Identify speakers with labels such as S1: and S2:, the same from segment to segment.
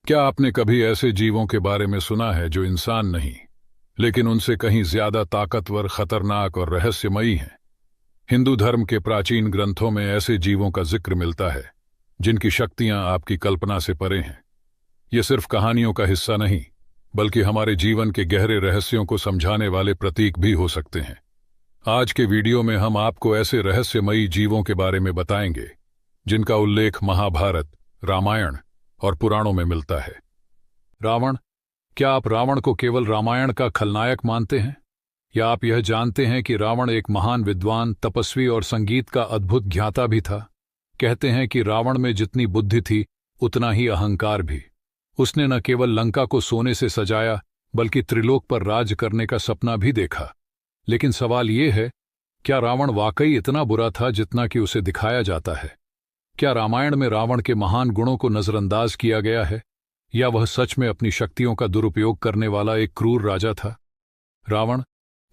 S1: क्या आपने कभी ऐसे जीवों के बारे में सुना है जो इंसान नहीं, लेकिन उनसे कहीं ज्यादा ताकतवर, खतरनाक और रहस्यमयी हैं? हिंदू धर्म के प्राचीन ग्रंथों में ऐसे जीवों का जिक्र मिलता है जिनकी शक्तियां आपकी कल्पना से परे हैं। ये सिर्फ कहानियों का हिस्सा नहीं, बल्कि हमारे जीवन के गहरे रहस्यों को समझाने वाले प्रतीक भी हो सकते हैं। आज के वीडियो में हम आपको ऐसे रहस्यमयी जीवों के बारे में बताएंगे जिनका उल्लेख महाभारत, रामायण और पुराणों में मिलता है। रावण। क्या आप रावण को केवल रामायण का खलनायक मानते हैं, या आप यह जानते हैं कि रावण एक महान विद्वान, तपस्वी और संगीत का अद्भुत ज्ञाता भी था? कहते हैं कि रावण में जितनी बुद्धि थी उतना ही अहंकार भी। उसने न केवल लंका को सोने से सजाया, बल्कि त्रिलोक पर राज करने का सपना भी देखा। लेकिन सवाल यह है, क्या रावण वाकई इतना बुरा था जितना कि उसे दिखाया जाता है? क्या रामायण में रावण के महान गुणों को नजरअंदाज किया गया है, या वह सच में अपनी शक्तियों का दुरुपयोग करने वाला एक क्रूर राजा था? रावण,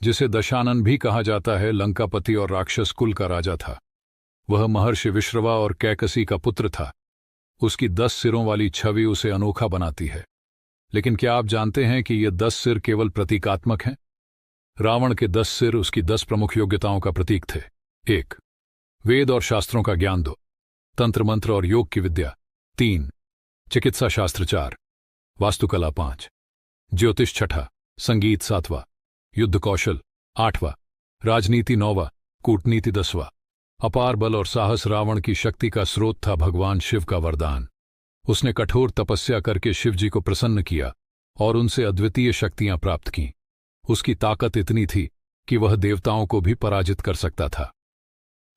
S1: जिसे दशानन भी कहा जाता है, लंकापति और राक्षस कुल का राजा था। वह महर्षि विश्रवा और कैकसी का पुत्र था। उसकी 10 सिरों वाली छवि उसे अनोखा बनाती है। लेकिन क्या आप जानते हैं कि ये 10 सिर केवल प्रतीकात्मक हैं? रावण के 10 सिर उसकी 10 प्रमुख योग्यताओं का प्रतीक थे। 1. वेद और शास्त्रों का ज्ञान। 2. तंत्र मंत्र और योग की विद्या। 3. चिकित्सा शास्त्र। 4. वास्तुकला। 5. ज्योतिष। 6. संगीत। 7. युद्ध कौशल। 8. राजनीति। 9. कूटनीति। 10. अपार बल और साहस। रावण की शक्ति का स्रोत था भगवान शिव का वरदान। उसने कठोर तपस्या करके शिव जी को प्रसन्न किया और उनसे अद्वितीय शक्तियां प्राप्त की। उसकी ताकत इतनी थी कि वह देवताओं को भी पराजित कर सकता था।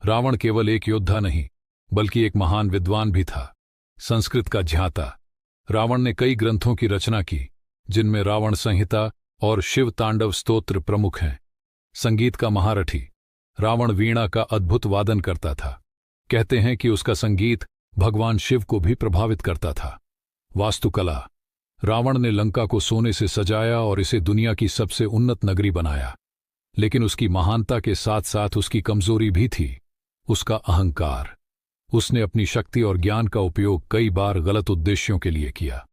S1: रावण केवल एक योद्धा नहीं, बल्कि एक महान विद्वान भी था। संस्कृत का ज्ञाता। रावण ने कई ग्रंथों की रचना की, जिनमें रावण संहिता और शिव तांडव स्तोत्र प्रमुख हैं। संगीत का महारथी। रावण वीणा का अद्भुत वादन करता था। कहते हैं कि उसका संगीत भगवान शिव को भी प्रभावित करता था। वास्तुकला। रावण ने लंका को सोने से सजाया और इसे दुनिया की सबसे उन्नत नगरी बनाया। लेकिन उसकी महानता के साथ साथ उसकी कमजोरी भी थी, उसका अहंकार। उसने अपनी शक्ति और ज्ञान का उपयोग कई बार गलत उद्देश्यों के लिए किया।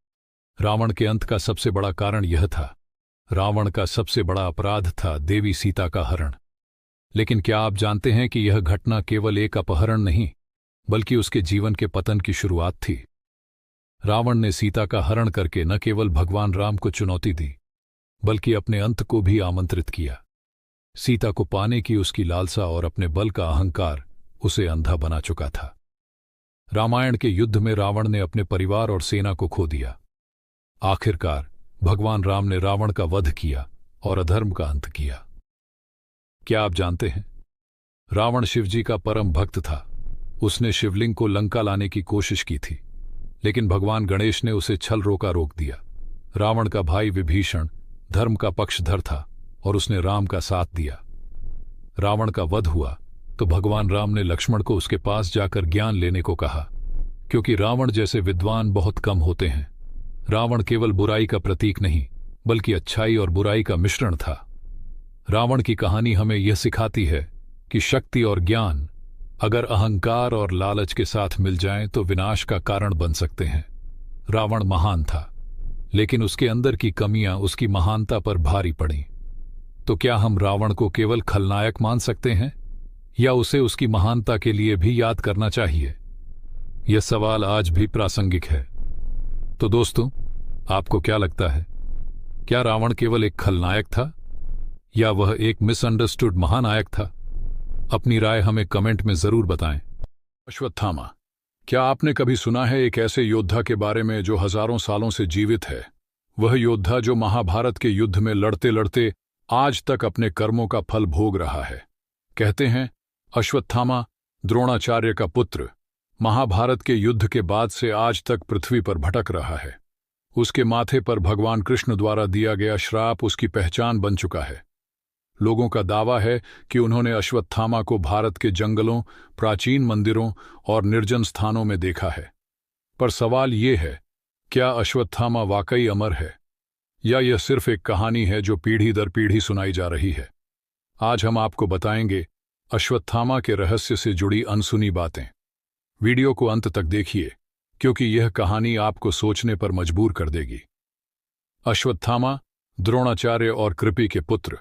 S1: रावण के अंत का सबसे बड़ा कारण यह था। रावण का सबसे बड़ा अपराध था देवी सीता का हरण। लेकिन क्या आप जानते हैं कि यह घटना केवल एक अपहरण नहीं, बल्कि उसके जीवन के पतन की शुरुआत थी? रावण ने सीता का हरण करके न केवल भगवान राम को चुनौती दी, बल्कि अपने अंत को भी आमंत्रित किया। सीता को पाने की उसकी लालसा और अपने बल का अहंकार उसे अंधा बना चुका था। रामायण के युद्ध में रावण ने अपने परिवार और सेना को खो दिया। आखिरकार भगवान राम ने रावण का वध किया और अधर्म का अंत किया। क्या आप जानते हैं, रावण शिवजी का परम भक्त था। उसने शिवलिंग को लंका लाने की कोशिश की थी, लेकिन भगवान गणेश ने उसे छल रोक दिया। रावण का भाई विभीषण धर्म का पक्षधर था और उसने राम का साथ दिया। रावण का वध हुआ तो भगवान राम ने लक्ष्मण को उसके पास जाकर ज्ञान लेने को कहा, क्योंकि रावण जैसे विद्वान बहुत कम होते हैं। रावण केवल बुराई का प्रतीक नहीं, बल्कि अच्छाई और बुराई का मिश्रण था। रावण की कहानी हमें यह सिखाती है कि शक्ति और ज्ञान अगर अहंकार और लालच के साथ मिल जाएं तो विनाश का कारण बन सकते हैं। रावण महान था, लेकिन उसके अंदर की कमियां उसकी महानता पर भारी पड़ीं। तो क्या हम रावण को केवल खलनायक मान सकते हैं, या उसे उसकी महानता के लिए भी याद करना चाहिए? यह सवाल आज भी प्रासंगिक है। तो दोस्तों, आपको क्या लगता है, क्या रावण केवल एक खलनायक था, या वह एक मिसअंडरस्टूड महानायक था? अपनी राय हमें कमेंट में जरूर बताएं। अश्वत्थामा। क्या आपने कभी सुना है एक ऐसे योद्धा के बारे में जो हजारों सालों से जीवित है? वह योद्धा जो महाभारत के युद्ध में लड़ते लड़ते आज तक अपने कर्मों का फल भोग रहा है। कहते हैं अश्वत्थामा द्रोणाचार्य का पुत्र महाभारत के युद्ध के बाद से आज तक पृथ्वी पर भटक रहा है। उसके माथे पर भगवान कृष्ण द्वारा दिया गया श्राप उसकी पहचान बन चुका है। लोगों का दावा है कि उन्होंने अश्वत्थामा को भारत के जंगलों, प्राचीन मंदिरों और निर्जन स्थानों में देखा है। पर सवाल ये है, क्या अश्वत्थामा वाकई अमर है, या यह सिर्फ एक कहानी है जो पीढ़ी दर पीढ़ी सुनाई जा रही है? आज हम आपको बताएंगे अश्वत्थामा के रहस्य से जुड़ी अनसुनी बातें। वीडियो को अंत तक देखिए, क्योंकि यह कहानी आपको सोचने पर मजबूर कर देगी। अश्वत्थामा, द्रोणाचार्य और कृपि के पुत्र,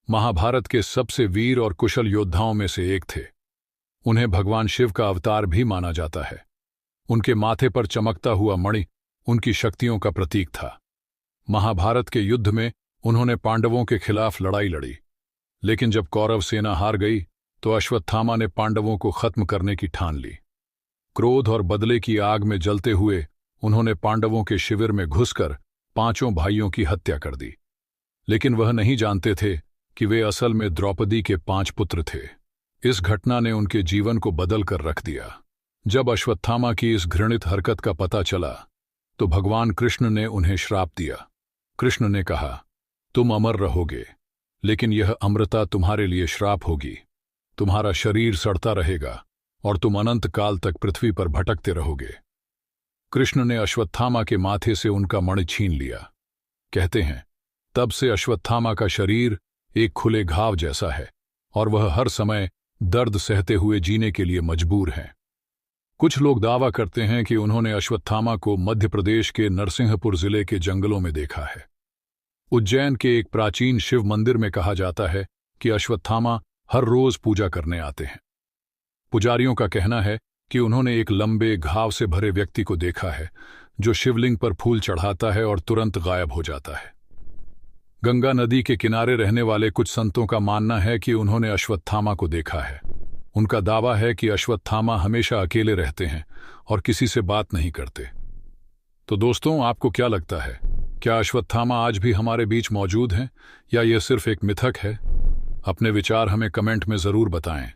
S1: महाभारत के सबसे वीर और कुशल योद्धाओं में से एक थे। उन्हें भगवान शिव का अवतार भी माना जाता है। उनके माथे पर चमकता हुआ मणि उनकी शक्तियों का प्रतीक था। महाभारत के युद्ध में उन्होंने पांडवों के खिलाफ लड़ाई लड़ी, लेकिन जब कौरव सेना हार गई तो अश्वत्थामा ने पांडवों को खत्म करने की ठान ली। क्रोध और बदले की आग में जलते हुए उन्होंने पांडवों के शिविर में घुसकर 5 भाइयों की हत्या कर दी। लेकिन वह नहीं जानते थे कि वे असल में द्रौपदी के 5 पुत्र थे। इस घटना ने उनके जीवन को बदल कर रख दिया। जब अश्वत्थामा की इस घृणित हरकत का पता चला तो भगवान कृष्ण ने उन्हें श्राप दिया। कृष्ण ने कहा, तुम अमर रहोगे, लेकिन यह अमरता तुम्हारे लिए श्राप होगी। तुम्हारा शरीर सड़ता रहेगा और तुम अनंत काल तक पृथ्वी पर भटकते रहोगे। कृष्ण ने अश्वत्थामा के माथे से उनका मणि छीन लिया। कहते हैं, तब से अश्वत्थामा का शरीर एक खुले घाव जैसा है और वह हर समय दर्द सहते हुए जीने के लिए मजबूर हैं। कुछ लोग दावा करते हैं कि उन्होंने अश्वत्थामा को मध्य प्रदेश के नरसिंहपुर जिले के जंगलों में देखा है। उज्जैन के एक प्राचीन शिव मंदिर में कहा जाता है कि अश्वत्थामा हर रोज पूजा करने आते हैं। पुजारियों का कहना है कि उन्होंने एक लंबे घाव से भरे व्यक्ति को देखा है जो शिवलिंग पर फूल चढ़ाता है और तुरंत गायब हो जाता है। गंगा नदी के किनारे रहने वाले कुछ संतों का मानना है कि उन्होंने अश्वत्थामा को देखा है। उनका दावा है कि अश्वत्थामा हमेशा अकेले रहते हैं और किसी से बात नहीं करते। तो दोस्तों, आपको क्या लगता है, क्या अश्वत्थामा आज भी हमारे बीच मौजूद हैं या यह सिर्फ एक मिथक है? अपने विचार हमें कमेंट में जरूर बताएं।